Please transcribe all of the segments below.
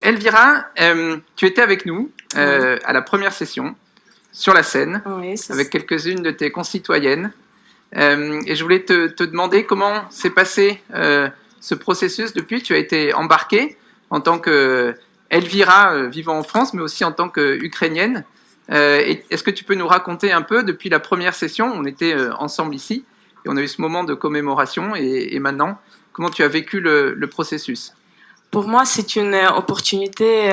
Elvira, tu étais avec nous à la première session sur la scène, avec quelques-unes de tes concitoyennes. Et je voulais te demander comment s'est passé ce processus depuis que tu as été embarquée en tant qu'Elvira vivant en France, mais aussi en tant qu'Ukrainienne. Est-ce que tu peux nous raconter un peu, depuis la première session, on était ensemble ici, et on a eu ce moment de commémoration, et maintenant, comment tu as vécu le processus ? Pour moi, c'est une opportunité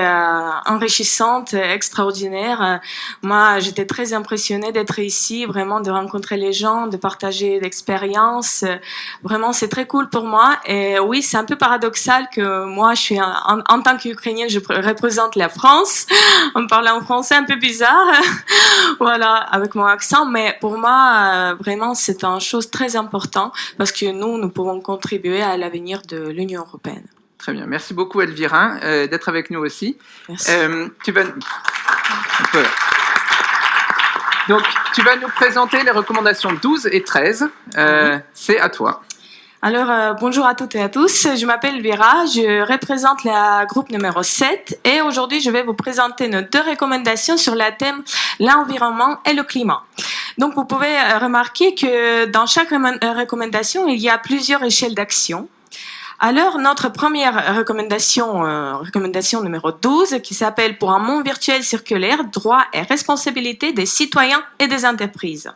enrichissante, extraordinaire. Moi, j'étais très impressionnée d'être ici, vraiment de rencontrer les gens, de partager l'expérience. Vraiment, c'est très cool pour moi. Et oui, c'est un peu paradoxal que moi, je suis en tant qu'Ukrainienne, je représente la France en parlant français un peu bizarre, voilà, avec mon accent. Mais pour moi, vraiment, c'est une chose très importante parce que nous pouvons contribuer à l'avenir de l'Union européenne. Très bien. Merci beaucoup, Elvira, d'être avec nous aussi. Merci. Donc, tu vas nous présenter les recommandations 12 et 13. C'est à toi. Alors, bonjour à toutes et à tous. Je m'appelle Elvira, je représente le groupe numéro 7 et aujourd'hui, je vais vous présenter nos 2 recommandations sur le thème l'environnement et le climat. Donc, vous pouvez remarquer que dans chaque recommandation, il y a plusieurs échelles d'action. Alors, notre première recommandation numéro 12, qui s'appelle « Pour un monde virtuel circulaire, droits et responsabilités des citoyens et des entreprises ».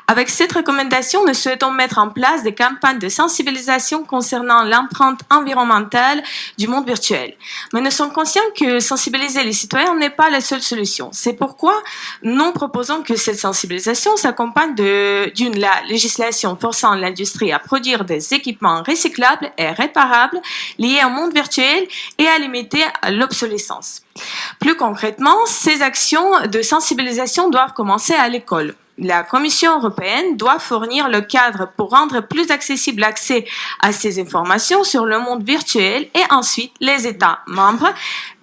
Avec cette recommandation, nous souhaitons mettre en place des campagnes de sensibilisation concernant l'empreinte environnementale du monde virtuel. Mais nous sommes conscients que sensibiliser les citoyens n'est pas la seule solution. C'est pourquoi nous proposons que cette sensibilisation s'accompagne d'une législation forçant l'industrie à produire des équipements recyclables et réparables liés au monde virtuel et à limiter l'obsolescence. Plus concrètement, ces actions de sensibilisation doivent commencer à l'école. La Commission européenne doit fournir le cadre pour rendre plus accessible l'accès à ces informations sur le monde virtuel et ensuite les États membres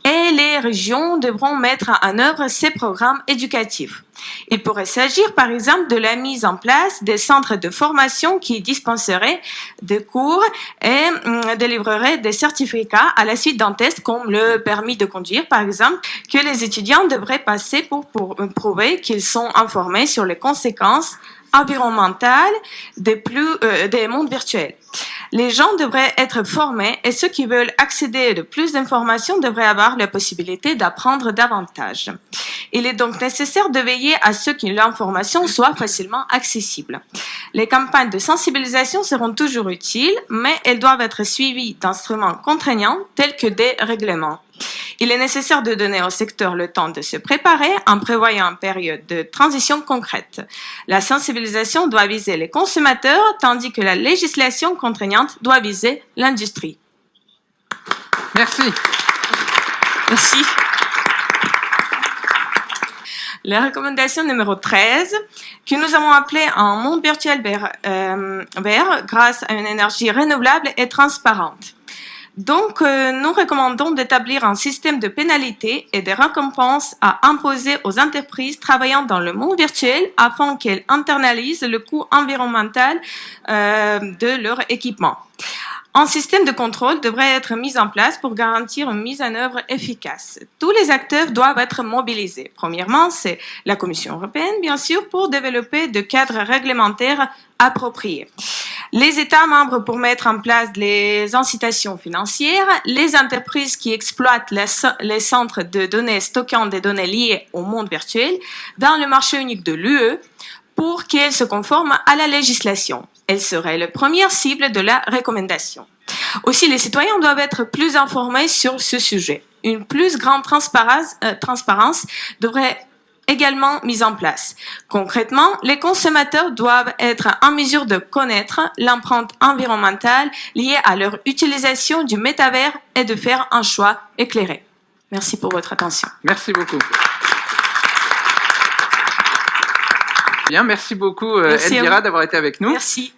et les régions devront mettre en œuvre ces programmes éducatifs. Il pourrait s'agir par exemple de la mise en place des centres de formation qui dispenseraient des cours et délivreraient des certificats à la suite d'un test comme le permis de conduire par exemple que les étudiants devraient passer pour prouver qu'ils sont informés sur les conséquences environnementales des mondes virtuels. Les gens devraient être formés et ceux qui veulent accéder à plus d'informations devraient avoir la possibilité d'apprendre davantage. Il est donc nécessaire de veiller à ce que l'information soit facilement accessible. Les campagnes de sensibilisation seront toujours utiles, mais elles doivent être suivies d'instruments contraignants tels que des règlements. Il est nécessaire de donner au secteur le temps de se préparer en prévoyant une période de transition concrète. La sensibilisation doit viser les consommateurs, tandis que la législation contraignante doit viser l'industrie. Merci. Merci. La recommandation numéro 13, que nous avons appelée un monde virtuel vert grâce à une énergie renouvelable et transparente. Donc, nous recommandons d'établir un système de pénalités et de récompenses à imposer aux entreprises travaillant dans le monde virtuel afin qu'elles internalisent le coût environnemental de leur équipement. Un système de contrôle devrait être mis en place pour garantir une mise en œuvre efficace. Tous les acteurs doivent être mobilisés. Premièrement, c'est la Commission européenne, bien sûr, pour développer des cadres réglementaires appropriés. Les États membres pour mettre en place les incitations financières, les entreprises qui exploitent les centres de données stockant des données liées au monde virtuel dans le marché unique de l'UE pour qu'elles se conforment à la législation. Elle serait la première cible de la recommandation. Aussi, les citoyens doivent être plus informés sur ce sujet. Une plus grande transparence devrait également mise en place. Concrètement, les consommateurs doivent être en mesure de connaître l'empreinte environnementale liée à leur utilisation du métavers et de faire un choix éclairé. Merci pour votre attention. Merci beaucoup. Bien, merci beaucoup Elvira d'avoir été avec nous. Merci.